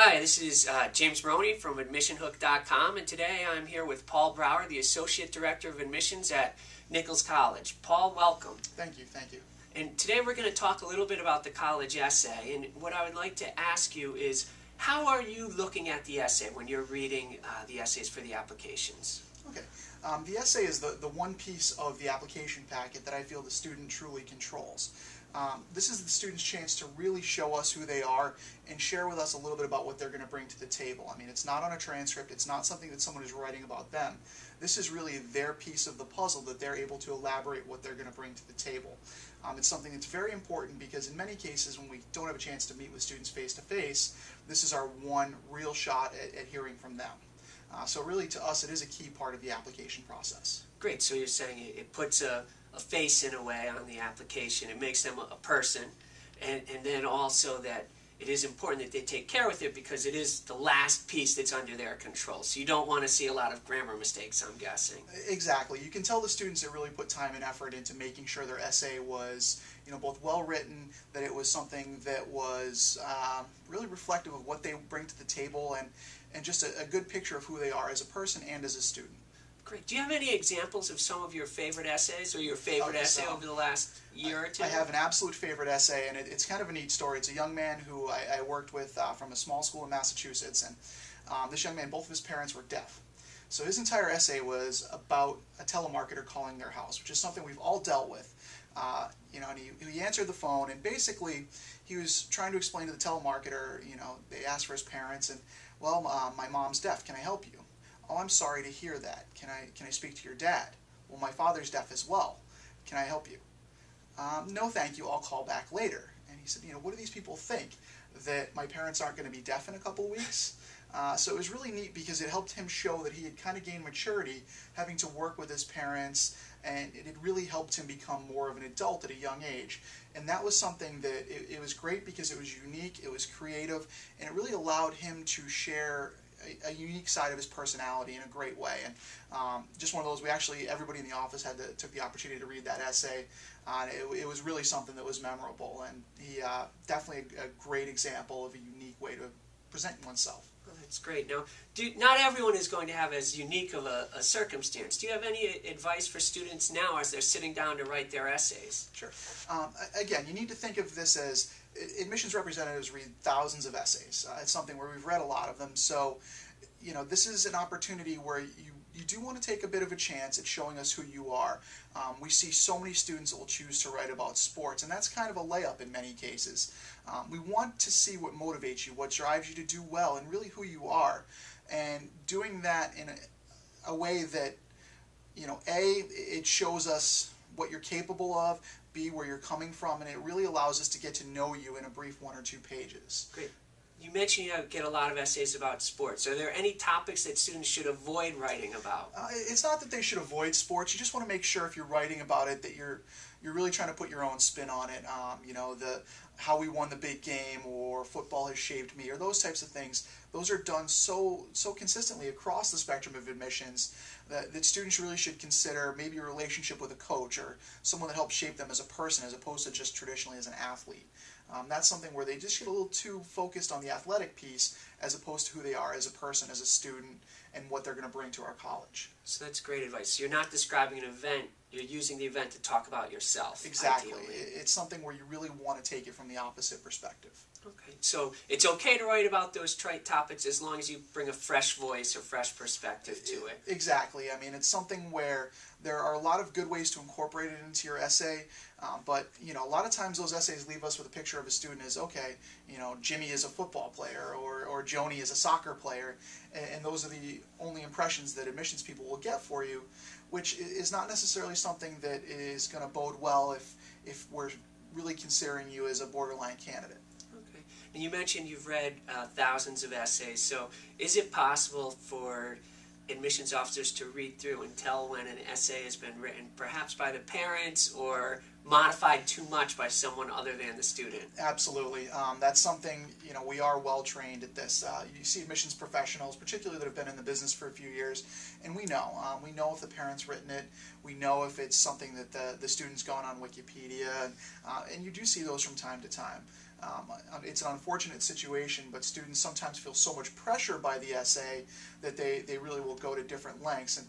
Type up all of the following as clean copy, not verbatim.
Hi, this is James Maroney from AdmissionHook.com, and today I'm here with Paul Brower, the Associate Director of Admissions at Nichols College. Paul, welcome. Thank you, thank you. And today we're going to talk a little bit about the college essay, and what I would like to ask you is, how are you looking at the essay when you're reading the essays for the applications? Okay. The essay is the one piece of the application packet that I feel the student truly controls. This is the student's chance to really show us who they are and share with us a little bit about what they're going to bring to the table. I mean, it's not on a transcript, it's not something that someone is writing about them. This is really their piece of the puzzle that they're able to elaborate what they're going to bring to the table. It's something that's very important because in many cases when we don't have a chance to meet with students face to face, this is our one real shot at hearing from them. So really to us it is a key part of the application process. Great, so you're saying it puts a face in a way on the application. It makes them a person, and then also that it is important that they take care with it because it is the last piece that's under their control. So you don't want to see a lot of grammar mistakes, I'm guessing. Exactly. You can tell the students that really put time and effort into making sure their essay was, both well written, that it was something that was really reflective of what they bring to the table, and just a good picture of who they are as a person and as a student. Great. Do you have any examples of some of your favorite essays or your favorite essay over the last year or two? I have an absolute favorite essay, and it's kind of a neat story. It's a young man who I worked with from a small school in Massachusetts, and this young man, both of his parents were deaf. So his entire essay was about a telemarketer calling their house, which is something we've all dealt with. And he answered the phone, and basically he was trying to explain to the telemarketer, they asked for his parents, and, well, my mom's deaf, can I help you? Oh, I'm sorry to hear that. Can I speak to your dad? Well, my father's deaf as well. Can I help you? No, thank you. I'll call back later. And he said, what do these people think? That my parents aren't going to be deaf in a couple weeks? So it was really neat because it helped him show that he had kind of gained maturity having to work with his parents, and it had really helped him become more of an adult at a young age. And that was something that it was great because it was unique, it was creative, and it really allowed him to share a unique side of his personality in a great way. And just one of those, everybody in the office took the opportunity to read that essay. It was really something that was memorable, and he definitely a great example of a unique way to present oneself. Well, that's great. Now, not everyone is going to have as unique of a circumstance. Do you have any advice for students now as they're sitting down to write their essays? Sure. Again, you need to think of this as admissions representatives read thousands of essays. It's something where we've read a lot of them, so this is an opportunity where you do want to take a bit of a chance at showing us who you are. We see so many students that will choose to write about sports, and that's kind of a layup in many cases. We want to see what motivates you, what drives you to do well, and really who you are. And doing that in a way that, A, it shows us what you're capable of, B, where you're coming from, and it really allows us to get to know you in a brief 1 or 2 pages. Great. You mentioned you get a lot of essays about sports. Are there any topics that students should avoid writing about? It's not that they should avoid sports. You just want to make sure if you're writing about it that you're really trying to put your own spin on it. How we won the big game, or football has shaped me, or those types of things. Those are done so consistently across the spectrum of admissions that students really should consider maybe a relationship with a coach or someone that helps shape them as a person as opposed to just traditionally as an athlete. That's something where they just get a little too focused on the athletic piece as opposed to who they are as a person, as a student, and what they're going to bring to our college. So that's great advice. So you're not describing an event, you're using the event to talk about yourself. Exactly. Ideally. It's something where you really want to take it from the opposite perspective. Okay, so it's okay to write about those trite topics as long as you bring a fresh voice or fresh perspective to it. Exactly. I mean, it's something where there are a lot of good ways to incorporate it into your essay, but a lot of times those essays leave us with a picture of a student as, okay, Jimmy is a football player, or Joni is a soccer player, and those are the only impressions that admissions people will get for you, which is not necessarily something that is going to bode well if we're really considering you as a borderline candidate. Okay. And you mentioned you've read thousands of essays, so is it possible for admissions officers to read through and tell when an essay has been written, perhaps by the parents or modified too much by someone other than the student. Absolutely. That's something, we are well trained at this. You see admissions professionals, particularly that have been in the business for a few years, and we know. We know if the parent's written it. We know if it's something that the student's gone on Wikipedia, and you do see those from time to time. It's an unfortunate situation, but students sometimes feel so much pressure by the essay that they really will go to different lengths, and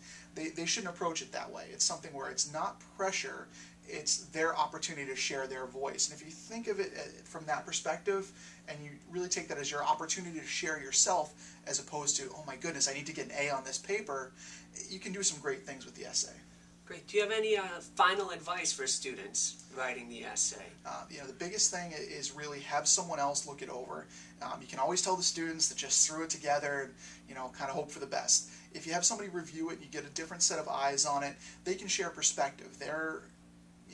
they shouldn't approach it that way. It's something where it's not pressure, it's their opportunity to share their voice. And if you think of it from that perspective, and you really take that as your opportunity to share yourself, as opposed to, oh my goodness, I need to get an A on this paper, you can do some great things with the essay. Great. Do you have any final advice for students writing the essay? The biggest thing is really have someone else look it over. You can always tell the students that just threw it together and, kind of hope for the best. If you have somebody review it and you get a different set of eyes on it, they can share perspective. There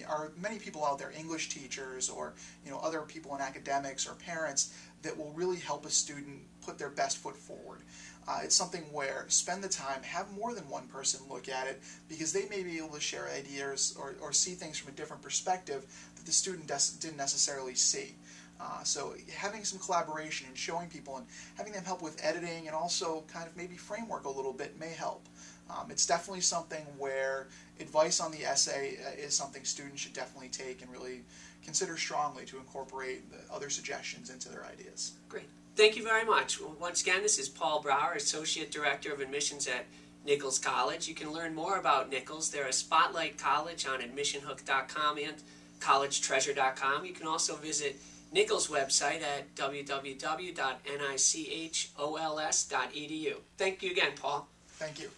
are many people out there, English teachers or other people in academics or parents, that will really help a student put their best foot forward. It's something where spend the time, have more than one person look at it, because they may be able to share ideas or see things from a different perspective that the student didn't necessarily see. So having some collaboration and showing people and having them help with editing and also kind of maybe framework a little bit may help. It's definitely something where advice on the essay is something students should definitely take and really consider strongly to incorporate the other suggestions into their ideas. Great. Thank you very much. Once again, this is Paul Brower, Associate Director of Admissions at Nichols College. You can learn more about Nichols. They're a spotlight college on admissionhook.com and collegetreasure.com. You can also visit Nichols' website at www.nichols.edu. Thank you again, Paul. Thank you.